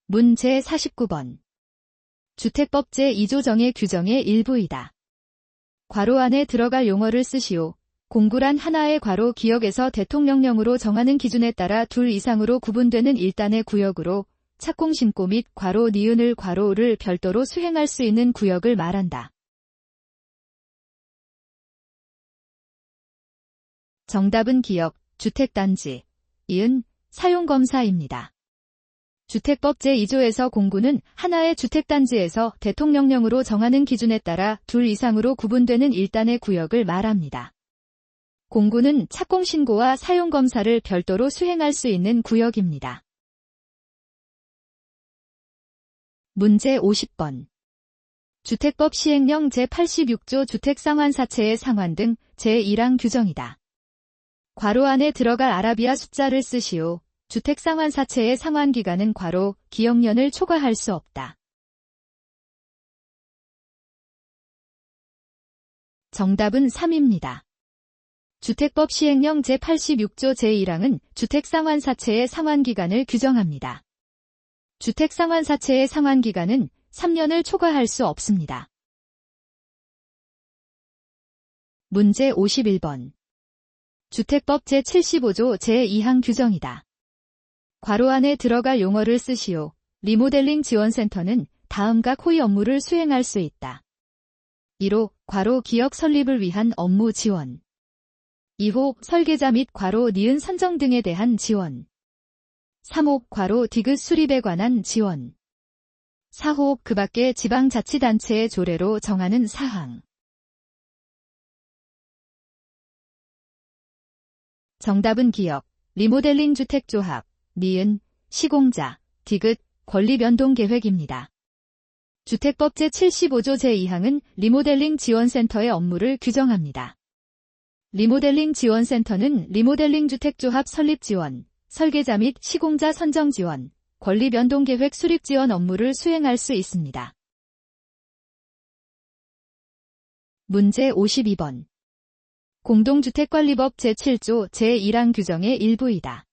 문 제49번. 주택법 제2조 정의 규정의 일부이다. 괄호 안에 들어갈 용어를 쓰시오. 공구란 하나의 괄호 기역에서 대통령령으로 정하는 기준에 따라 둘 이상으로 구분되는 일단의 구역으로 착공신고 및 괄호 니은을 괄호를 별도로 수행할 수 있는 구역을 말한다. 정답은 기역, 주택단지, 이은, 사용검사입니다. 주택법 제2조에서 공구는 하나의 주택단지에서 대통령령으로 정하는 기준에 따라 둘 이상으로 구분되는 일단의 구역을 말합니다. 공구는 착공신고와 사용검사를 별도로 수행할 수 있는 구역입니다. 문제 50번. 주택법 시행령 제86조 주택상환사채의 상환 등 제1항 규정이다. 괄호 안에 들어갈 아라비아 숫자를 쓰시오. 주택상환사채의 상환기간은 괄호 기역년을 초과할 수 없다. 정답은 3입니다. 주택법 시행령 제86조 제1항은 주택상환사채의 상환기간을 규정합니다. 주택상환사채의 상환기간은 3년을 초과할 수 없습니다. 문제 51번. 주택법 제75조 제2항 규정이다. 괄호 안에 들어갈 용어를 쓰시오. 리모델링 지원센터는 다음과 호의 업무를 수행할 수 있다. 1호 괄호 기역 설립을 위한 업무 지원. 2호 설계자 및 괄호 니은 선정 등에 대한 지원. 3호 괄호 디귿 수립에 관한 지원. 4호 그 밖의 지방자치단체의 조례로 정하는 사항. 정답은 기역, 리모델링 주택조합, 니은, 시공자, 디귿, 권리변동계획입니다. 주택법 제75조 제2항은 리모델링 지원센터의 업무를 규정합니다. 리모델링 지원센터는 리모델링 주택조합 설립 지원, 설계자 및 시공자 선정 지원, 권리변동계획 수립 지원 업무를 수행할 수 있습니다. 문제 52번. 공동주택관리법 제7조 제1항 규정의 일부이다.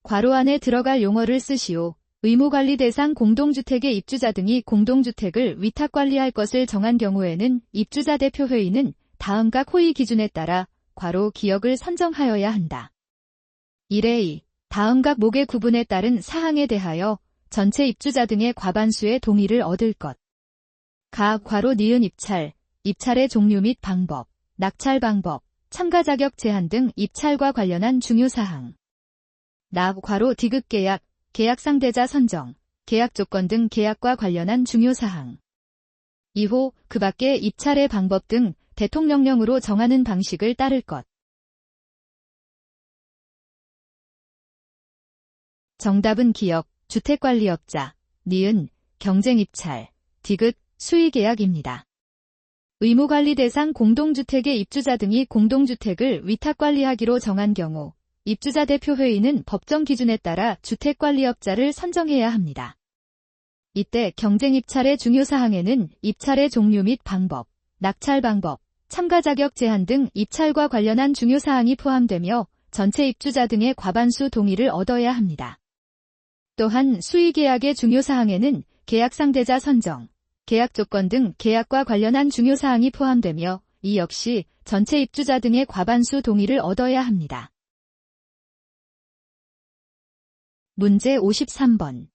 괄호 안에 들어갈 용어를 쓰시오. 의무관리 대상 공동주택의 입주자 등이 공동주택을 위탁관리할 것을 정한 경우에는 입주자 대표회의는 다음과 호의 기준에 따라 괄호 기역을 선정하여야 한다. 1A. 다음과 목의 구분에 따른 사항에 대하여 전체 입주자 등의 과반수의 동의를 얻을 것. 가 괄호 니은 입찰, 입찰의 종류 및 방법, 낙찰 방법, 참가 자격 제한 등 입찰과 관련한 중요사항. 나 괄호 디귿 계약, 계약 상대자 선정, 계약 조건 등 계약과 관련한 중요사항. 2호 그 밖의 입찰의 방법 등 대통령령으로 정하는 방식을 따를 것. 정답은 기역, 주택관리업자, 니은, 경쟁입찰, 디귿, 수의계약입니다. 의무관리 대상 공동주택의 입주자 등이 공동주택을 위탁관리하기로 정한 경우 입주자 대표회의는 법정 기준에 따라 주택관리업자를 선정해야 합니다. 이때 경쟁입찰의 중요사항에는 입찰의 종류 및 방법, 낙찰 방법, 참가 자격 제한 등 입찰과 관련한 중요사항이 포함되며 전체 입주자 등의 과반수 동의를 얻어야 합니다. 또한 수의계약의 중요사항에는 계약 상대자 선정, 계약 조건 등 계약과 관련한 중요사항이 포함되며 이 역시 전체 입주자 등의 과반수 동의를 얻어야 합니다. 문제 53번.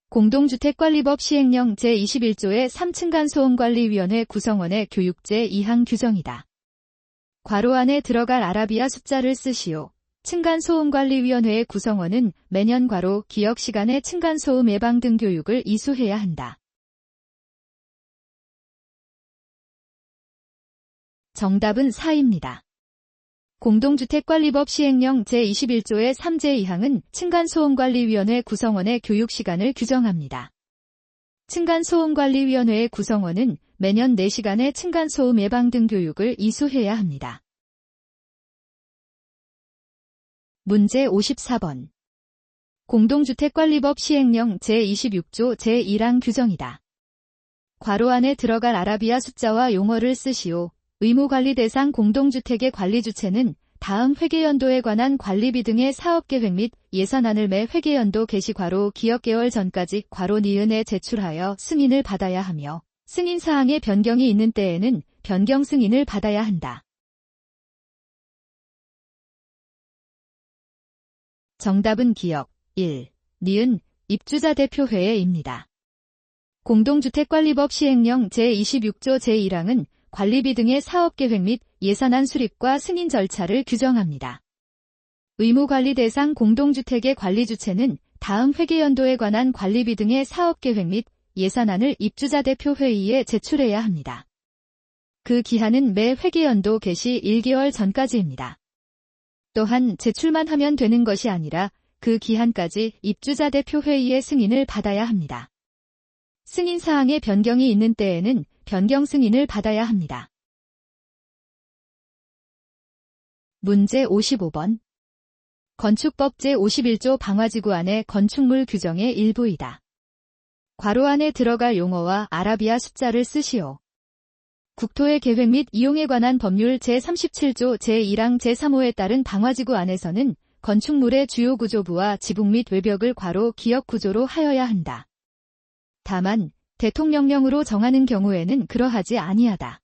공동주택관리법 시행령 제21조의 3층간 소음관리위원회 구성원의 교육제 2항 규정이다. 괄호 안에 들어갈 아라비아 숫자를 쓰시오. 층간소음관리위원회의 구성원은 매년 괄호 기역 시간에 층간소음 예방 등 교육을 이수해야 한다. 정답은 4입니다. 공동주택관리법 시행령 제21조의 3제 2항은 층간소음관리위원회 구성원의 교육시간을 규정합니다. 층간소음관리위원회의 구성원은 매년 4시간의 층간소음 예방 등 교육을 이수해야 합니다. 문제 54번. 공동주택관리법 시행령 제26조 제1항 규정이다. 괄호 안에 들어갈 아라비아 숫자와 용어를 쓰시오. 의무관리 대상 공동주택의 관리 주체는 다음 회계연도에 관한 관리비 등의 사업계획 및 예산안을 매 회계연도 개시 괄호 기억개월 전까지 괄호 니은에 제출하여 승인을 받아야 하며 승인사항에 변경이 있는 때에는 변경 승인을 받아야 한다. 정답은 기억 1. 니은 입주자 대표회의입니다. 공동주택관리법 시행령 제26조 제1항은 관리비 등의 사업계획 및 예산안 수립과 승인 절차를 규정합니다. 의무관리 대상 공동주택의 관리주체는 다음 회계연도에 관한 관리비 등의 사업계획 및 예산안을 입주자 대표회의에 제출해야 합니다. 그 기한은 매 회계연도 개시 1개월 전까지입니다. 또한 제출만 하면 되는 것이 아니라 그 기한까지 입주자 대표회의의 승인을 받아야 합니다. 승인사항에 변경이 있는 때에는 변경 승인을 받아야 합니다. 문제 55번. 건축법 제51조 방화지구 안의 건축물 규정의 일부이다. 괄호 안에 들어갈 용어와 아라비아 숫자를 쓰시오. 국토의 계획 및 이용에 관한 법률 제37조 제1항 제3호에 따른 방화지구 안에서는 건축물의 주요 구조부와 지붕 및 외벽을 괄호 기역 구조로 하여야 한다. 다만 대통령령으로 정하는 경우에는 그러하지 아니하다.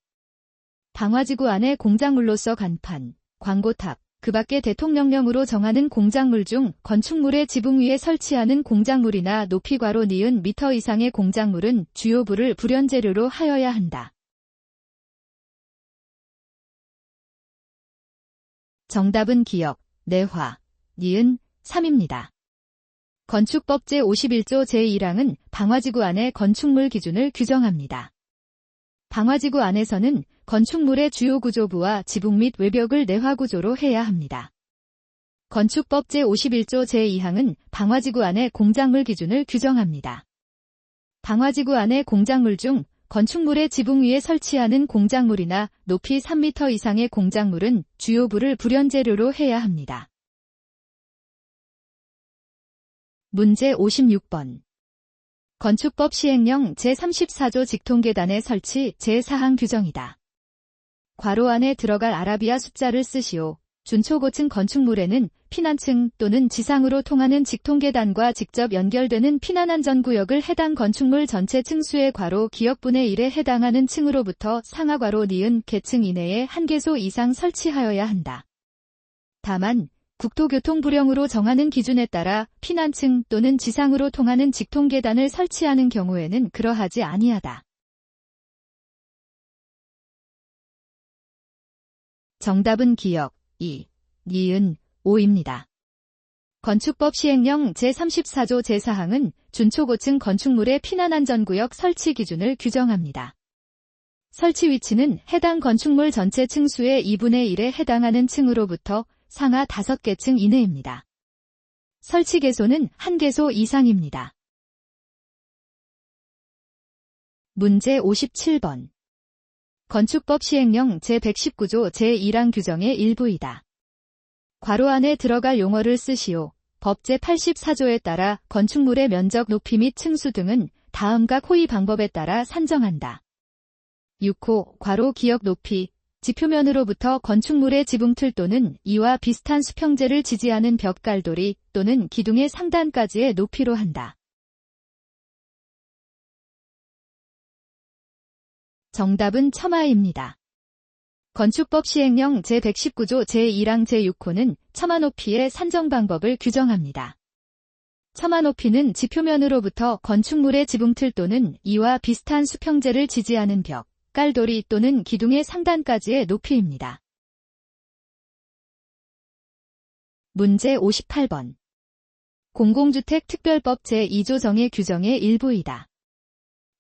방화지구 안에 공작물로서 간판, 광고탑, 그 밖에 대통령령으로 정하는 공작물 중 건축물의 지붕 위에 설치하는 공작물이나 높이 괄호 니은 미터 이상의 공작물은 주요부를 불연재료로 하여야 한다. 정답은 기역, 내화, 니은, 3입니다. 건축법 제51조 제1항은 방화지구 안의 건축물 기준을 규정합니다. 방화지구 안에서는 건축물의 주요 구조부와 지붕 및 외벽을 내화 구조로 해야 합니다. 건축법 제51조 제2항은 방화지구 안의 공작물 기준을 규정합니다. 방화지구 안의 공작물 중 건축물의 지붕 위에 설치하는 공작물이나 높이 3m 이상의 공작물은 주요부를 불연재료로 해야 합니다. 문제 56번. 건축법 시행령 제34조 직통계단의 설치 제4항 규정이다. 괄호 안에 들어갈 아라비아 숫자를 쓰시오. 준초고층 건축물에는 피난층 또는 지상으로 통하는 직통계단과 직접 연결되는 피난안전구역을 해당 건축물 전체 층수의 괄호 기역분의 1에 해당하는 층으로부터 상하 괄호 니은 계층 이내에 한 개소 이상 설치하여야 한다. 다만 국토교통부령으로 정하는 기준에 따라 피난층 또는 지상으로 통하는 직통계단을 설치하는 경우에는 그러하지 아니하다. 정답은 기역 2, 니은, 5입니다. 건축법 시행령 제34조 제4항은 준초고층 건축물의 피난안전구역 설치 기준을 규정합니다. 설치 위치는 해당 건축물 전체 층수의 2분의 1에 해당하는 층으로부터 상하 5개 층 이내입니다. 설치 개소는 1개소 이상입니다. 문제 57번. 건축법 시행령 제119조 제1항 규정의 일부이다. 괄호 안에 들어갈 용어를 쓰시오. 법 제84조에 따라 건축물의 면적 높이 및 층수 등은 다음과 호의 방법에 따라 산정한다. 6호 괄호 기역 높이 지표면으로부터 건축물의 지붕틀 또는 이와 비슷한 수평재를 지지하는 벽 깔돌이 또는 기둥의 상단까지의 높이로 한다. 정답은 처마입니다. 건축법 시행령 제119조 제1항 제6호는 처마 높이의 산정 방법을 규정합니다. 처마 높이는 지표면으로부터 건축물의 지붕틀 또는 이와 비슷한 수평재를 지지하는 벽, 깔돌이 또는 기둥의 상단까지의 높이입니다. 문제 58번. 공공주택 특별법 제2조 정의 규정의 일부이다.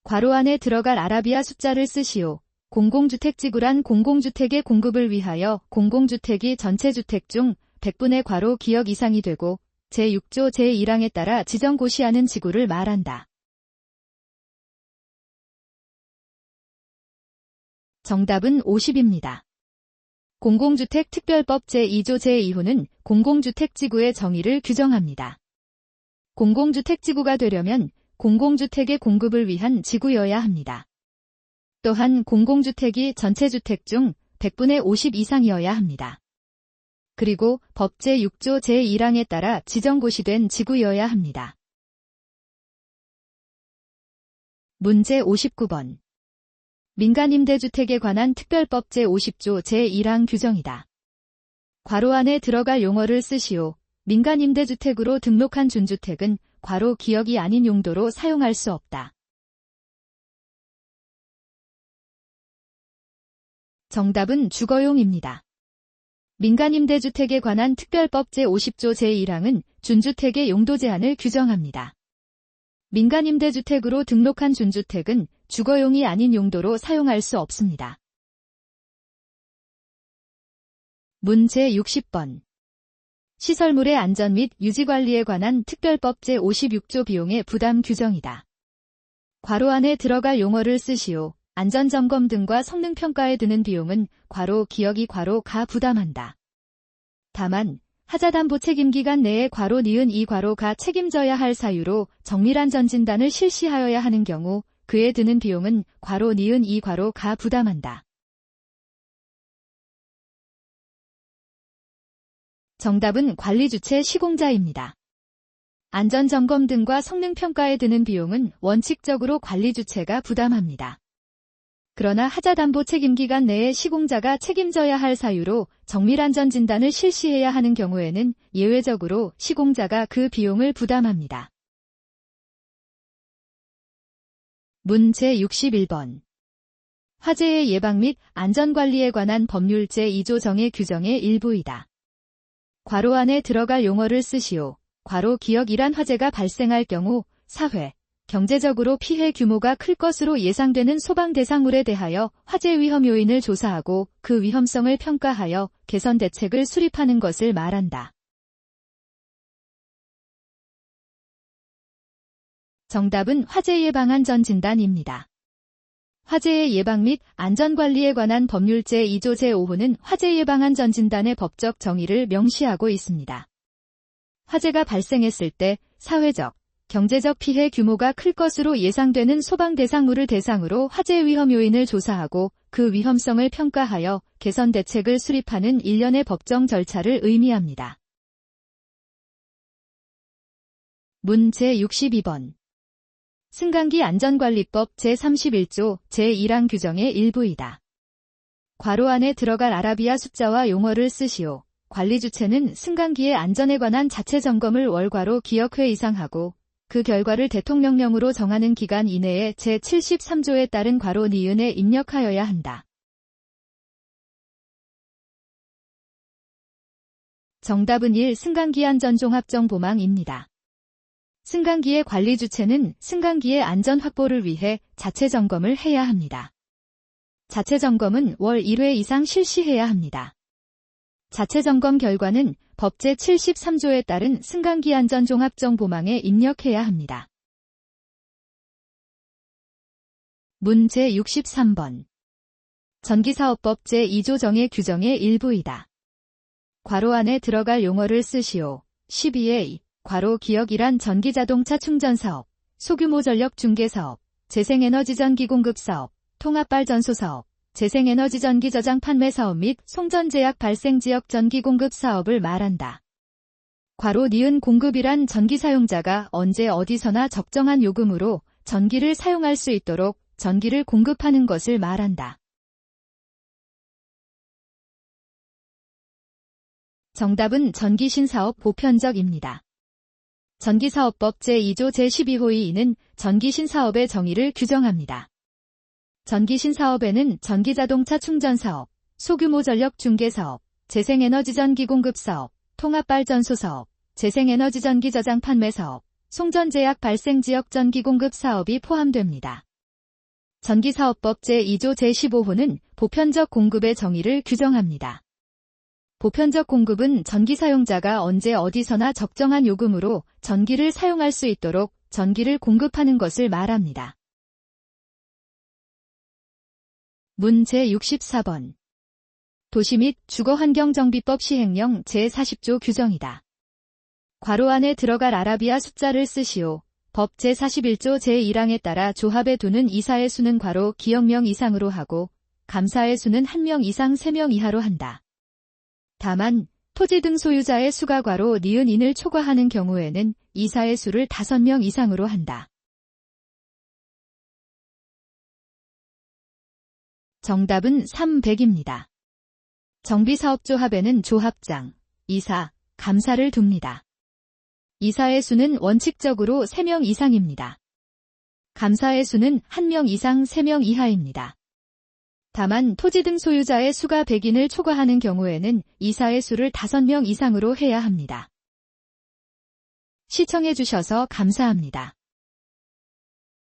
괄호 안에 들어갈 아라비아 숫자를 쓰시오. 공공주택지구란 공공주택의 공급을 위하여 공공주택이 전체 주택 중 100분의 괄호 기역 이상이 되고 제6조 제1항에 따라 지정고시하는 지구를 말한다. 정답은 50입니다. 공공주택 특별법 제2조 제2호는 공공주택지구의 정의를 규정합니다. 공공주택지구가 되려면 공공주택의 공급을 위한 지구여야 합니다. 또한 공공주택이 전체 주택 중 100분의 50 이상이어야 합니다. 그리고 법 제6조 제1항에 따라 지정고시된 지구여야 합니다. 문제 59번. 민간임대주택에 관한 특별법 제50조 제1항 규정이다. 괄호 안에 들어갈 용어를 쓰시오. 민간임대주택으로 등록한 준주택은 괄호 기역이 아닌 용도로 사용할 수 없다. 정답은 주거용입니다. 민간임대주택에 관한 특별법 제50조 제1항은 준주택의 용도 제한을 규정합니다. 민간임대주택으로 등록한 준주택은 주거용이 아닌 용도로 사용할 수 없습니다. 문제 60번. 시설물의 안전 및 유지관리에 관한 특별법 제56조 비용의 부담 규정이다. 괄호 안에 들어갈 용어를 쓰시오. 안전점검 등과 성능평가에 드는 비용은 괄호 기역이 괄호 가 부담한다. 다만 하자담보 책임기간 내에 괄호 니은 이 괄호 가 책임져야 할 사유로 정밀한 전진단을 실시하여야 하는 경우 그에 드는 비용은 괄호 니은 이 괄호 가 부담한다. 정답은 관리주체 시공자입니다. 안전점검 등과 성능평가에 드는 비용은 원칙적으로 관리주체가 부담합니다. 그러나 하자담보 책임기간 내에 시공자가 책임져야 할 사유로 정밀안전 진단을 실시해야 하는 경우에는 예외적으로 시공자가 그 비용을 부담합니다. 문제 61번. 화재의 예방 및 안전관리에 관한 법률 제2조 정의 규정의 일부이다. 괄호 안에 들어갈 용어를 쓰시오. 괄호 기역이란 화재가 발생할 경우 사회, 경제적으로 피해 규모가 클 것으로 예상되는 소방 대상물에 대하여 화재 위험 요인을 조사하고 그 위험성을 평가하여 개선 대책을 수립하는 것을 말한다. 정답은 화재 예방 안전 진단입니다. 화재의 예방 및 안전관리에 관한 법률 제2조 제5호는 화재 예방 안전 진단의 법적 정의를 명시하고 있습니다. 화재가 발생했을 때 사회적, 경제적 피해 규모가 클 것으로 예상되는 소방 대상물을 대상으로 화재 위험 요인을 조사하고 그 위험성을 평가하여 개선 대책을 수립하는 일련의 법정 절차를 의미합니다. 문제 62번. 승강기 안전관리법 제31조 제1항 규정의 일부이다. 괄호 안에 들어갈 아라비아 숫자와 용어를 쓰시오. 관리주체는 승강기의 안전에 관한 자체 점검을 월괄호 기역회 이상 하고 그 결과를 대통령령으로 정하는 기간 이내에 제73조에 따른 괄호 니은에 입력하여야 한다. 정답은 1. 승강기 안전종합정보망입니다. 승강기의 관리 주체는 승강기의 안전 확보를 위해 자체 점검을 해야 합니다. 자체 점검은 월 1회 이상 실시해야 합니다. 자체 점검 결과는 법 제73조에 따른 승강기 안전종합정보망에 입력해야 합니다. 문제 63번. 전기사업법 제2조 정의 규정의 일부이다. 괄호 안에 들어갈 용어를 쓰시오. 12에 괄호 기역이란 전기자동차 충전사업, 소규모 전력 중개사업, 재생에너지전기 공급사업, 통합발전소사업, 재생에너지 전기 저장 판매 사업 및 송전제약 발생 지역 전기 공급 사업을 말한다. 괄호 니은 공급이란 전기 사용자가 언제 어디서나 적정한 요금으로 전기를 사용할 수 있도록 전기를 공급하는 것을 말한다. 정답은 전기신사업 보편적입니다. 전기사업법 제2조 제12호의 2는 전기신사업의 정의를 규정합니다. 전기신사업에는 전기자동차 충전사업, 소규모 전력 중개사업, 재생에너지전기 공급사업, 통합발전소사업, 재생에너지전기 저장 판매 사업, 송전제약 발생 지역 전기 공급 사업이 포함됩니다. 전기사업법 제2조 제15호는 보편적 공급의 정의를 규정합니다. 보편적 공급은 전기 사용자가 언제 어디서나 적정한 요금으로 전기를 사용할 수 있도록 전기를 공급하는 것을 말합니다. 문제 64번. 도시 및 주거환경정비법 시행령 제40조 규정이다. 괄호 안에 들어갈 아라비아 숫자를 쓰시오. 법 제41조 제1항에 따라 조합에 두는 이사의 수는 괄호 기역명 이상으로 하고 감사의 수는 1명 이상 3명 이하로 한다. 다만 토지 등 소유자의 수가 괄호 니은 인을 초과하는 경우에는 이사의 수를 5명 이상으로 한다. 정답은 300입니다. 정비사업조합에는 조합장, 이사, 감사를 둡니다. 이사의 수는 원칙적으로 3명 이상입니다. 감사의 수는 1명 이상 3명 이하입니다. 다만 토지 등 소유자의 수가 100인을 초과하는 경우에는 이사의 수를 5명 이상으로 해야 합니다. 시청해주셔서 감사합니다.